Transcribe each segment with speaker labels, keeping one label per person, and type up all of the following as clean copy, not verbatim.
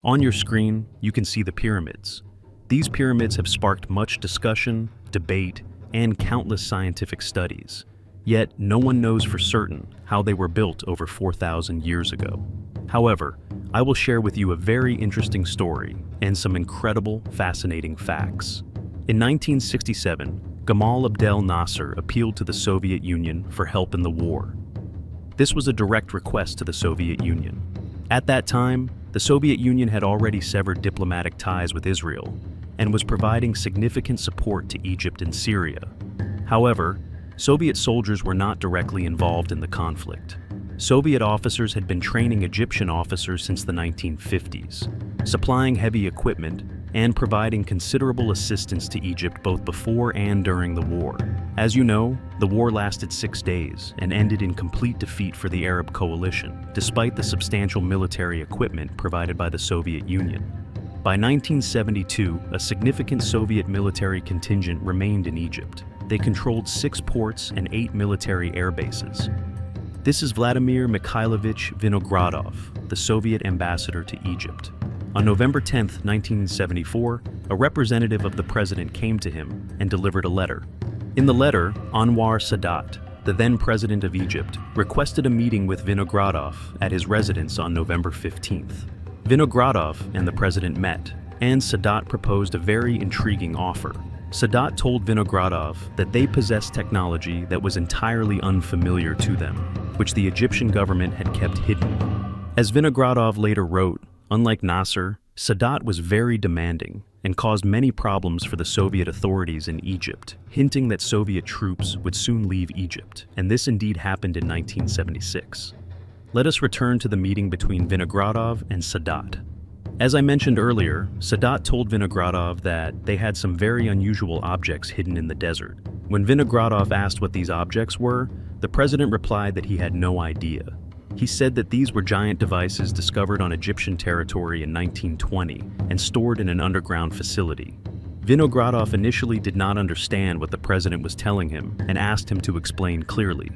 Speaker 1: On your screen, you can see the pyramids. These pyramids have sparked much discussion, debate, and countless scientific studies. Yet, no one knows for certain how they were built over 4,000 years ago. However, I will share with you a very interesting story and some incredible, fascinating facts. In 1967, Gamal Abdel Nasser appealed to the Soviet Union for help in the war. This was a direct request to the Soviet Union. At that time, the Soviet Union had already severed diplomatic ties with Israel and was providing significant support to Egypt and Syria. However, Soviet soldiers were not directly involved in the conflict. Soviet officers had been training Egyptian officers since the 1950s, supplying heavy equipment and providing considerable assistance to Egypt both before and during the war. As you know, the war lasted 6 days and ended in complete defeat for the Arab coalition, despite the substantial military equipment provided by the Soviet Union. By 1972, a significant Soviet military contingent remained in Egypt. They controlled 6 ports and 8 military air bases. This is Vladimir Mikhailovich Vinogradov, the Soviet ambassador to Egypt. On November 10, 1974, a representative of the president came to him and delivered a letter. In the letter, Anwar Sadat, the then president of Egypt, requested a meeting with Vinogradov at his residence on November 15th. Vinogradov and the president met, and Sadat proposed a very intriguing offer. Sadat told Vinogradov that they possessed technology that was entirely unfamiliar to them, which the Egyptian government had kept hidden. As Vinogradov later wrote, unlike Nasser, Sadat was very demanding and caused many problems for the Soviet authorities in Egypt, hinting that Soviet troops would soon leave Egypt, and this indeed happened in 1976. Let us return to the meeting between Vinogradov and Sadat. As I mentioned earlier, Sadat told Vinogradov that they had some very unusual objects hidden in the desert. When Vinogradov asked what these objects were, the president replied that he had no idea. He said that these were giant devices discovered on Egyptian territory in 1920 and stored in an underground facility. Vinogradov initially did not understand what the president was telling him and asked him to explain clearly.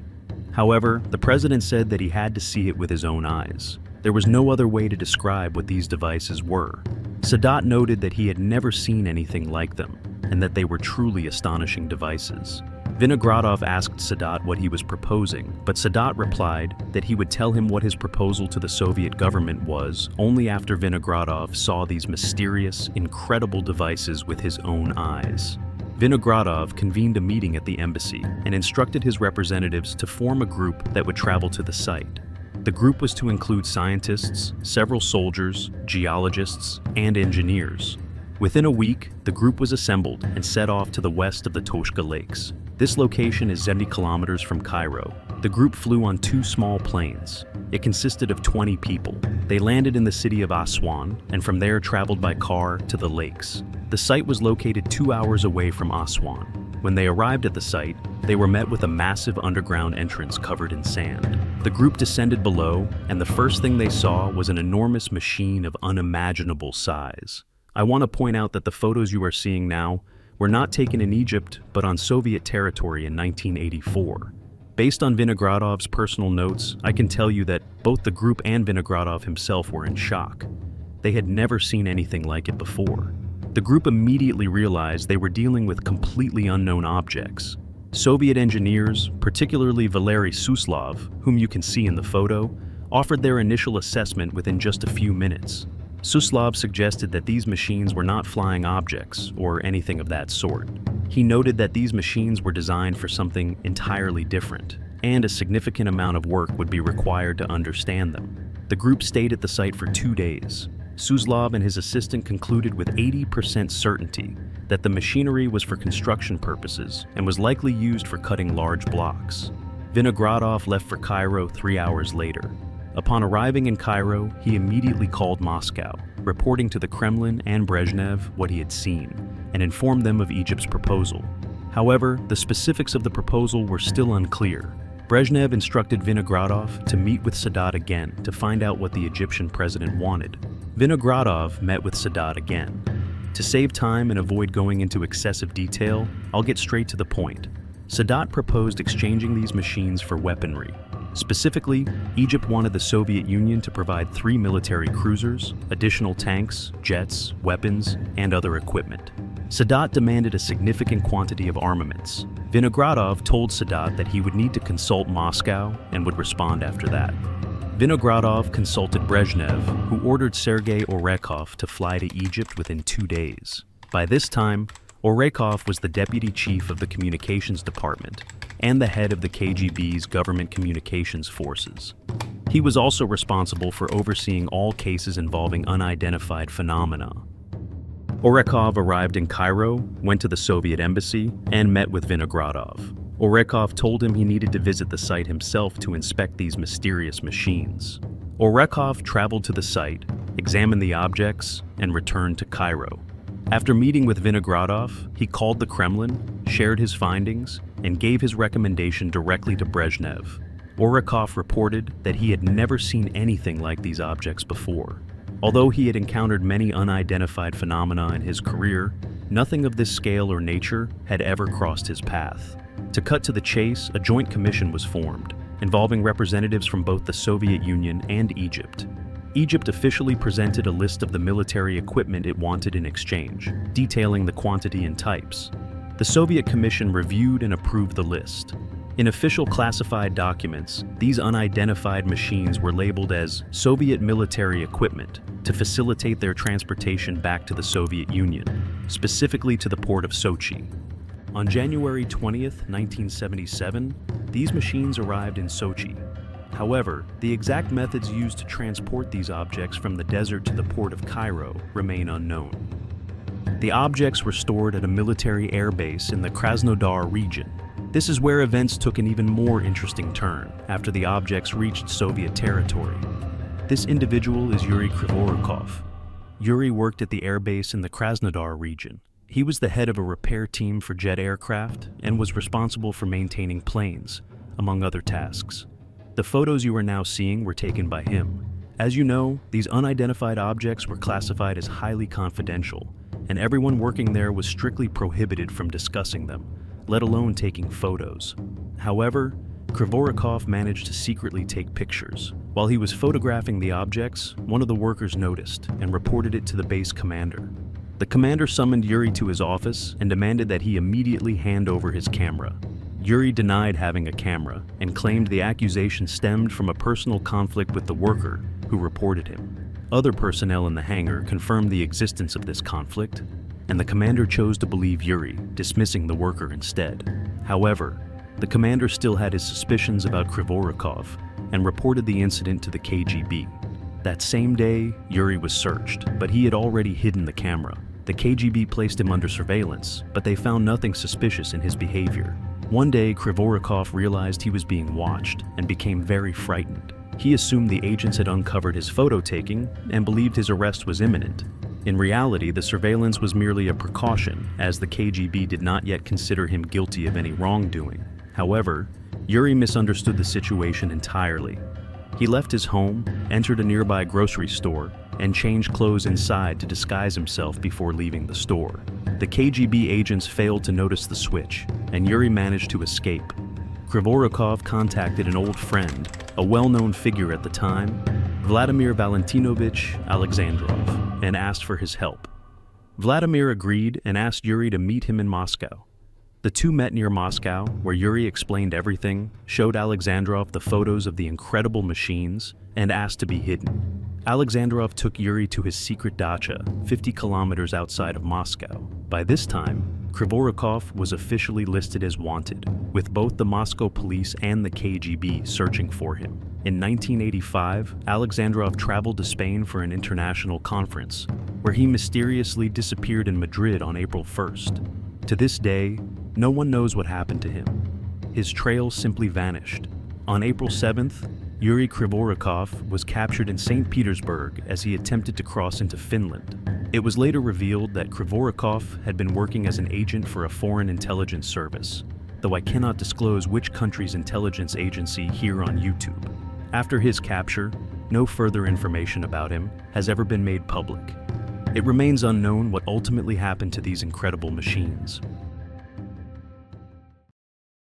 Speaker 1: However, the president said that he had to see it with his own eyes. There was no other way to describe what these devices were. Sadat noted that he had never seen anything like them and that they were truly astonishing devices. Vinogradov asked Sadat what he was proposing, but Sadat replied that he would tell him what his proposal to the Soviet government was only after Vinogradov saw these mysterious, incredible devices with his own eyes. Vinogradov convened a meeting at the embassy and instructed his representatives to form a group that would travel to the site. The group was to include scientists, several soldiers, geologists, and engineers. Within a week, the group was assembled and set off to the west of the Toshka Lakes. This location is 70 kilometers from Cairo. The group flew on 2 small planes. It consisted of 20 people. They landed in the city of Aswan and from there traveled by car to the lakes. The site was located 2 hours away from Aswan. When they arrived at the site, they were met with a massive underground entrance covered in sand. The group descended below, and the first thing they saw was an enormous machine of unimaginable size. I want to point out that the photos you are seeing now were not taken in Egypt, but on Soviet territory in 1984. Based on Vinogradov's personal notes, I can tell you that both the group and Vinogradov himself were in shock. They had never seen anything like it before. The group immediately realized they were dealing with completely unknown objects. Soviet engineers, particularly Valery Suslov, whom you can see in the photo, offered their initial assessment within just a few minutes. Suslov suggested that these machines were not flying objects or anything of that sort. He noted that these machines were designed for something entirely different, and a significant amount of work would be required to understand them. The group stayed at the site for 2 days. Suslov and his assistant concluded with 80% certainty that the machinery was for construction purposes and was likely used for cutting large blocks. Vinogradov left for Cairo 3 hours later. Upon arriving in Cairo, he immediately called Moscow, reporting to the Kremlin and Brezhnev what he had seen, and informed them of Egypt's proposal. However, the specifics of the proposal were still unclear. Brezhnev instructed Vinogradov to meet with Sadat again to find out what the Egyptian president wanted. Vinogradov met with Sadat again. To save time and avoid going into excessive detail, I'll get straight to the point. Sadat proposed exchanging these machines for weaponry. Specifically, Egypt wanted the Soviet Union to provide 3 military cruisers, additional tanks, jets, weapons, and other equipment. Sadat demanded a significant quantity of armaments. Vinogradov told Sadat that he would need to consult Moscow and would respond after that. Vinogradov consulted Brezhnev, who ordered Sergei Orekov to fly to Egypt within 2 days. By this time, Orekov was the deputy chief of the communications department and the head of the KGB's government communications forces. He was also responsible for overseeing all cases involving unidentified phenomena. Orekov arrived in Cairo, went to the Soviet embassy, and met with Vinogradov. Orekov told him he needed to visit the site himself to inspect these mysterious machines. Orekov traveled to the site, examined the objects, and returned to Cairo. After meeting with Vinogradov, he called the Kremlin, shared his findings, and gave his recommendation directly to Brezhnev. Orekov reported that he had never seen anything like these objects before. Although he had encountered many unidentified phenomena in his career, nothing of this scale or nature had ever crossed his path. To cut to the chase, a joint commission was formed, involving representatives from both the Soviet Union and Egypt. Egypt officially presented a list of the military equipment it wanted in exchange, detailing the quantity and types. The Soviet Commission reviewed and approved the list. In official classified documents, these unidentified machines were labeled as Soviet military equipment to facilitate their transportation back to the Soviet Union, specifically to the port of Sochi. On January 20th, 1977, these machines arrived in Sochi. However, the exact methods used to transport these objects from the desert to the port of Cairo remain unknown. The objects were stored at a military air base in the Krasnodar region. This is where events took an even more interesting turn after the objects reached Soviet territory. This individual is Yuri Krivorukov. Yuri worked at the airbase in the Krasnodar region. He was the head of a repair team for jet aircraft and was responsible for maintaining planes, among other tasks. The photos you are now seeing were taken by him. As you know, these unidentified objects were classified as highly confidential, and everyone working there was strictly prohibited from discussing them, let alone taking photos. However, Krivorukov managed to secretly take pictures. While he was photographing the objects, one of the workers noticed and reported it to the base commander. The commander summoned Yuri to his office and demanded that he immediately hand over his camera. Yuri denied having a camera and claimed the accusation stemmed from a personal conflict with the worker who reported him. Other personnel in the hangar confirmed the existence of this conflict, and the commander chose to believe Yuri, dismissing the worker instead. However, the commander still had his suspicions about Krivorukov and reported the incident to the KGB. That same day, Yuri was searched, but he had already hidden the camera. The KGB placed him under surveillance, but they found nothing suspicious in his behavior. One day, Krivorukov realized he was being watched and became very frightened. He assumed the agents had uncovered his photo taking and believed his arrest was imminent. In reality, the surveillance was merely a precaution, as the KGB did not yet consider him guilty of any wrongdoing. However, Yuri misunderstood the situation entirely. He left his home, entered a nearby grocery store, and changed clothes inside to disguise himself before leaving the store. The KGB agents failed to notice the switch, and Yuri managed to escape. Krivorukov contacted an old friend, a well-known figure at the time, Vladimir Valentinovich Alexandrov, and asked for his help. Vladimir agreed and asked Yuri to meet him in Moscow. The two met near Moscow, where Yuri explained everything, showed Alexandrov the photos of the incredible machines, and asked to be hidden. Alexandrov took Yuri to his secret dacha, 50 kilometers outside of Moscow. By this time, Krivorukov was officially listed as wanted, with both the Moscow police and the KGB searching for him. In 1985, Alexandrov traveled to Spain for an international conference, where he mysteriously disappeared in Madrid on April 1st. To this day, no one knows what happened to him. His trail simply vanished. On April 7th, Yuri Krivorukov was captured in St. Petersburg as he attempted to cross into Finland. It was later revealed that Krivorukov had been working as an agent for a foreign intelligence service, though I cannot disclose which country's intelligence agency here on YouTube. After his capture, no further information about him has ever been made public. It remains unknown what ultimately happened to these incredible machines.